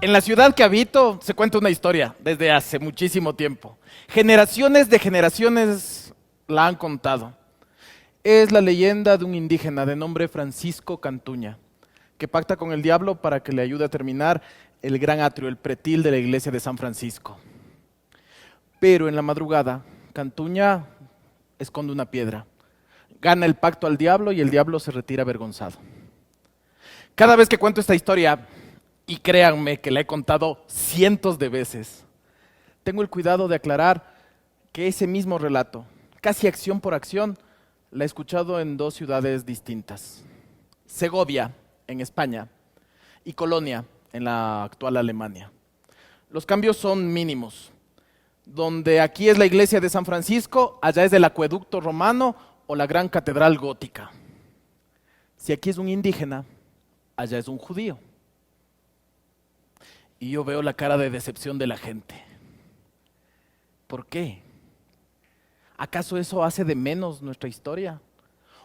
En la ciudad que habito se cuenta una historia desde hace muchísimo tiempo. Generaciones de generaciones la han contado. Es la leyenda de un indígena de nombre Francisco Cantuña, que pacta con el diablo para que le ayude a terminar el gran atrio, el pretil de la iglesia de San Francisco. Pero en la madrugada, Cantuña esconde una piedra, gana el pacto al diablo y el diablo se retira avergonzado. Cada vez que cuento esta historia, y créanme que la he contado cientos de veces, tengo el cuidado de aclarar que ese mismo relato, casi acción por acción, la he escuchado en dos ciudades distintas. Segovia, en España, y Colonia, en la actual Alemania. Los cambios son mínimos. Donde aquí es la iglesia de San Francisco, allá es el acueducto romano o la gran catedral gótica. Si aquí es un indígena, allá es un judío. Y yo veo la cara de decepción de la gente. ¿Por qué? ¿Acaso eso hace de menos nuestra historia?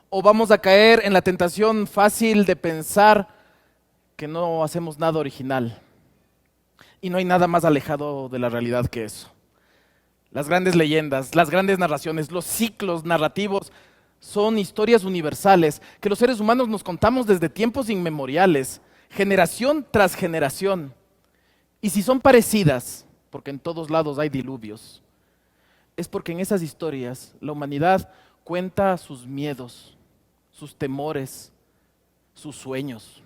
¿O vamos a caer en la tentación fácil de pensar que no hacemos nada original? Y no hay nada más alejado de la realidad que eso. Las grandes leyendas, las grandes narraciones, los ciclos narrativos son historias universales que los seres humanos nos contamos desde tiempos inmemoriales, generación tras generación. Y si son parecidas, porque en todos lados hay diluvios, es porque en esas historias la humanidad cuenta sus miedos, sus temores, sus sueños.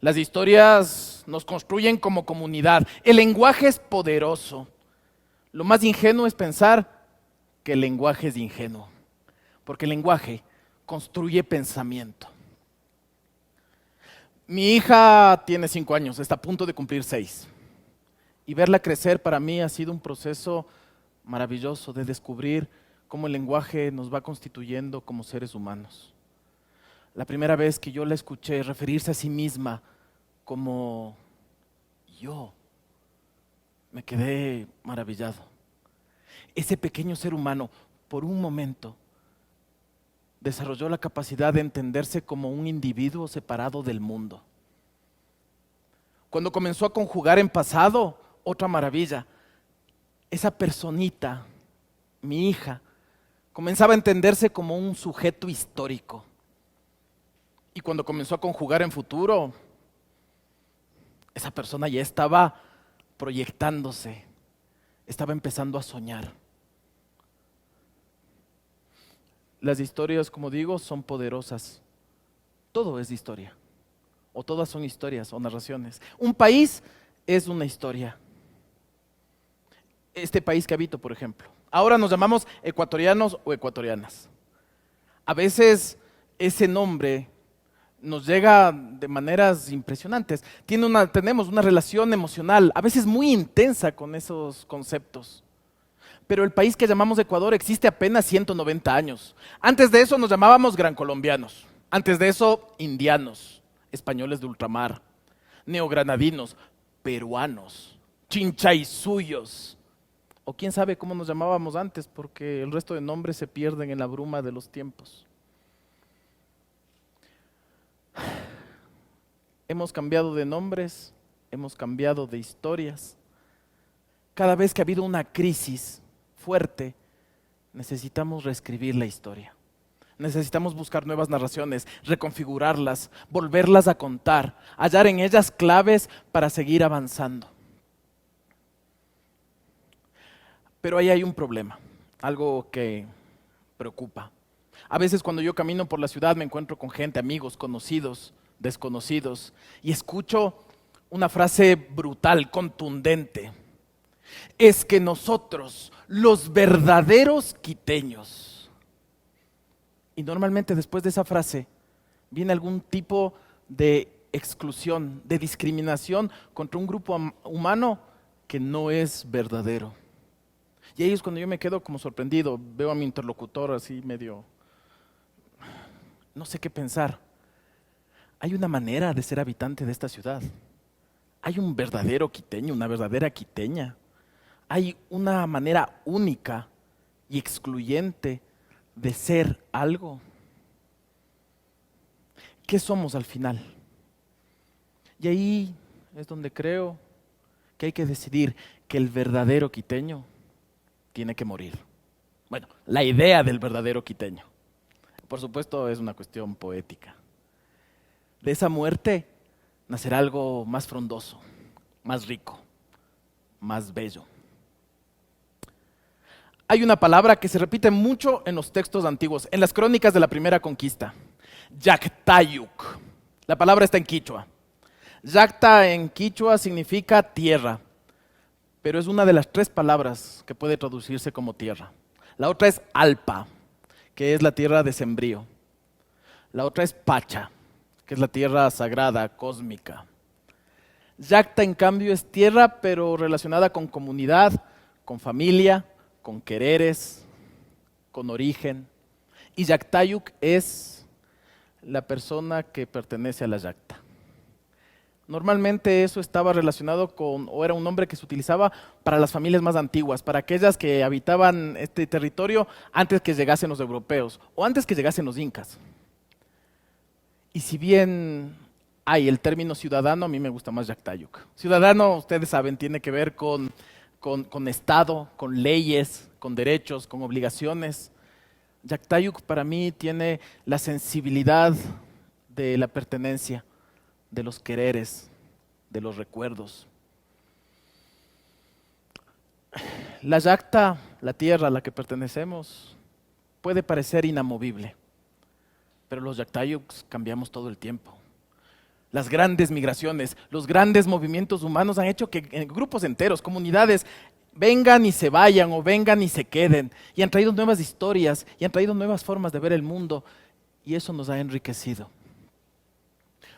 Las historias nos construyen como comunidad. El lenguaje es poderoso. Lo más ingenuo es pensar que el lenguaje es ingenuo, porque el lenguaje construye pensamiento. Mi hija tiene 5 años, está a punto de cumplir 6. Y verla crecer para mí ha sido un proceso maravilloso de descubrir cómo el lenguaje nos va constituyendo como seres humanos. La primera vez que yo la escuché referirse a sí misma como yo, me quedé maravillado. Ese pequeño ser humano, por un momento, desarrolló la capacidad de entenderse como un individuo separado del mundo. Cuando comenzó a conjugar en pasado, otra maravilla, esa personita, mi hija, comenzaba a entenderse como un sujeto histórico. Y cuando comenzó a conjugar en futuro, esa persona ya estaba proyectándose, estaba empezando a soñar. Las historias, como digo, son poderosas. Todo es historia. O todas son historias o narraciones. Un país es una historia. Este país que habito, por ejemplo. Ahora nos llamamos ecuatorianos o ecuatorianas. A veces ese nombre nos llega de maneras impresionantes. Tenemos una relación emocional, a veces muy intensa con esos conceptos. Pero el país que llamamos Ecuador existe apenas 190 años. Antes de eso nos llamábamos gran colombianos. Antes de eso, indianos, españoles de ultramar, neogranadinos, peruanos, chinchaizuyos. O quién sabe cómo nos llamábamos antes, porque el resto de nombres se pierden en la bruma de los tiempos. Hemos cambiado de nombres, hemos cambiado de historias. Cada vez que ha habido una crisis fuerte, necesitamos reescribir la historia. Necesitamos buscar nuevas narraciones, reconfigurarlas, volverlas a contar, hallar en ellas claves para seguir avanzando. Pero ahí hay un problema, algo que preocupa. A veces cuando yo camino por la ciudad me encuentro con gente, amigos, conocidos, desconocidos, y escucho una frase brutal, contundente. Es que nosotros, los verdaderos quiteños. Y normalmente después de esa frase viene algún tipo de exclusión, de discriminación contra un grupo humano que no es verdadero. Y ahí es cuando yo me quedo como sorprendido, veo a mi interlocutor así medio, no sé qué pensar. Hay una manera de ser habitante de esta ciudad. Hay un verdadero quiteño, una verdadera quiteña. Hay una manera única y excluyente de ser algo. ¿Qué somos al final? Y ahí es donde creo que hay que decidir que el verdadero quiteño tiene que morir. Bueno, la idea del verdadero quiteño. Por supuesto, es una cuestión poética. De esa muerte nacerá algo más frondoso, más rico, más bello. Hay una palabra que se repite mucho en los textos antiguos, en las crónicas de la primera conquista. Llactayuc. La palabra está en quichua. Llacta en quichua significa tierra, pero es una de las 3 palabras que puede traducirse como tierra. La otra es alpa, que es la tierra de sembrío. La otra es pacha, que es la tierra sagrada, cósmica. Llacta, en cambio, es tierra, pero relacionada con comunidad, con familia, con quereres, con origen. Y Llactayuc es la persona que pertenece a la Llacta. Normalmente eso estaba relacionado con, o era un nombre que se utilizaba para las familias más antiguas, para aquellas que habitaban este territorio antes que llegasen los europeos o antes que llegasen los incas. Y si bien hay el término ciudadano, a mí me gusta más Llactayuc. Ciudadano, ustedes saben, tiene que ver con Estado, con leyes, con derechos, con obligaciones. Llactayuc para mí tiene la sensibilidad de la pertenencia, de los quereres, de los recuerdos. La Llacta, la tierra a la que pertenecemos, puede parecer inamovible, pero los Llactayucs cambiamos todo el tiempo. Las grandes migraciones, los grandes movimientos humanos han hecho que grupos enteros, comunidades, vengan y se vayan o vengan y se queden. Y han traído nuevas historias y han traído nuevas formas de ver el mundo. Y eso nos ha enriquecido.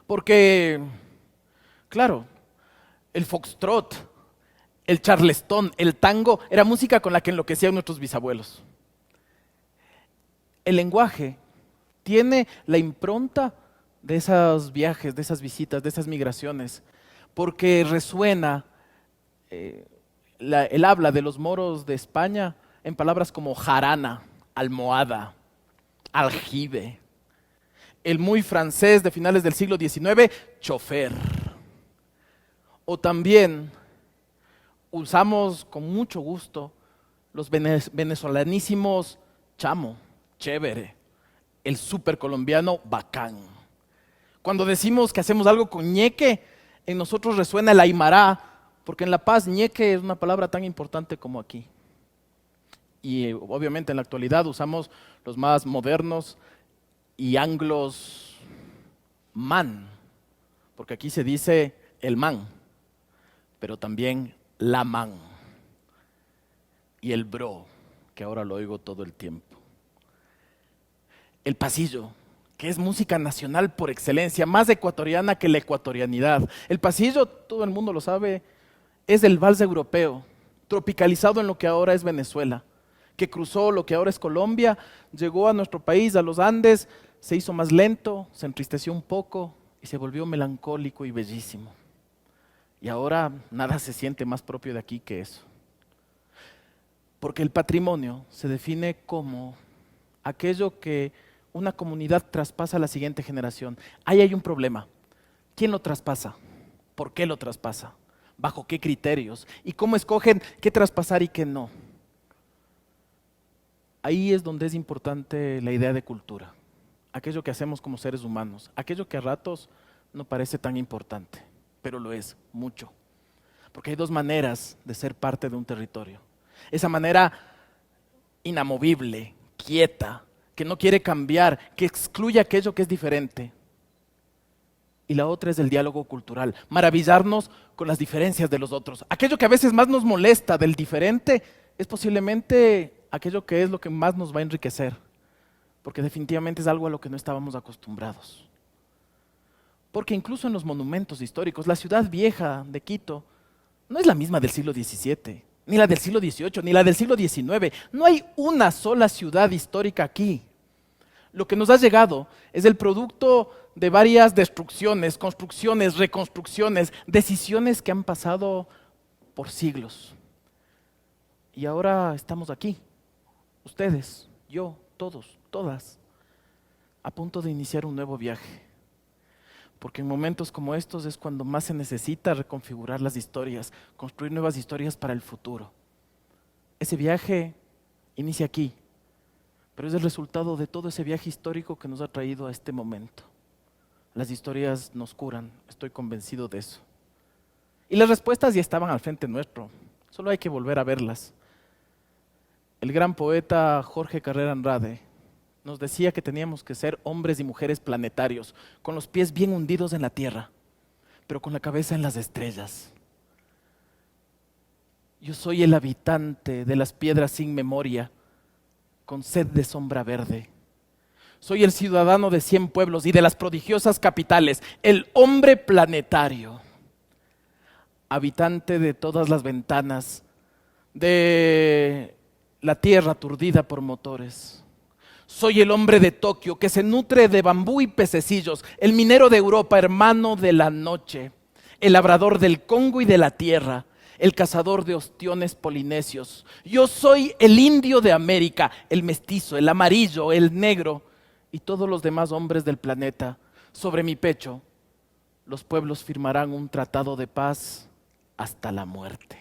Porque, claro, el foxtrot, el charleston, el tango, era música con la que enloquecían nuestros bisabuelos. El lenguaje tiene la impronta de esos viajes, de esas visitas, de esas migraciones, porque resuena el habla de los moros de España en palabras como jarana, almohada, aljibe. El muy francés de finales del siglo XIX, chofer. O también usamos con mucho gusto los venezolanísimos chamo, chévere, el super colombiano bacán. Cuando decimos que hacemos algo con ñeque, en nosotros resuena el aymara, porque en La Paz ñeque es una palabra tan importante como aquí. Y obviamente en la actualidad usamos los más modernos y anglos man, porque aquí se dice el man, pero también la man y el bro, que ahora lo oigo todo el tiempo. El pasillo, que es música nacional por excelencia, más ecuatoriana que la ecuatorianidad. El pasillo, todo el mundo lo sabe, es el vals europeo, tropicalizado en lo que ahora es Venezuela, que cruzó lo que ahora es Colombia, llegó a nuestro país, a los Andes, se hizo más lento, se entristeció un poco y se volvió melancólico y bellísimo. Y ahora nada se siente más propio de aquí que eso. Porque el patrimonio se define como aquello que una comunidad traspasa a la siguiente generación. Ahí hay un problema. ¿Quién lo traspasa? ¿Por qué lo traspasa? ¿Bajo qué criterios? ¿Y cómo escogen qué traspasar y qué no? Ahí es donde es importante la idea de cultura. Aquello que hacemos como seres humanos. Aquello que a ratos no parece tan importante, pero lo es mucho. Porque hay 2 maneras de ser parte de un territorio. Esa manera inamovible, quieta, que no quiere cambiar, que excluye aquello que es diferente. Y la otra es el diálogo cultural, maravillarnos con las diferencias de los otros. Aquello que a veces más nos molesta del diferente es posiblemente aquello que es lo que más nos va a enriquecer, porque definitivamente es algo a lo que no estábamos acostumbrados. Porque incluso en los monumentos históricos, la ciudad vieja de Quito no es la misma del siglo XVII, ni la del siglo XVIII, ni la del siglo XIX. No hay una sola ciudad histórica aquí. Lo que nos ha llegado es el producto de varias destrucciones, construcciones, reconstrucciones, decisiones que han pasado por siglos. Y ahora estamos aquí, ustedes, yo, todos, todas, a punto de iniciar un nuevo viaje. Porque en momentos como estos es cuando más se necesita reconfigurar las historias, construir nuevas historias para el futuro. Ese viaje inicia aquí, pero es el resultado de todo ese viaje histórico que nos ha traído a este momento. Las historias nos curan, estoy convencido de eso. Y las respuestas ya estaban al frente nuestro, solo hay que volver a verlas. El gran poeta Jorge Carrera Andrade nos decía que teníamos que ser hombres y mujeres planetarios, con los pies bien hundidos en la tierra, pero con la cabeza en las estrellas. Yo soy el habitante de las piedras sin memoria, con sed de sombra verde. Soy el ciudadano de 100 pueblos y de las prodigiosas capitales, el hombre planetario, habitante de todas las ventanas, de la tierra aturdida por motores. Soy el hombre de Tokio que se nutre de bambú y pececillos, el minero de Europa, hermano de la noche, el labrador del Congo y de la tierra, el cazador de ostiones polinesios. Yo soy el indio de América, el mestizo, el amarillo, el negro y todos los demás hombres del planeta. Sobre mi pecho, los pueblos firmarán un tratado de paz hasta la muerte.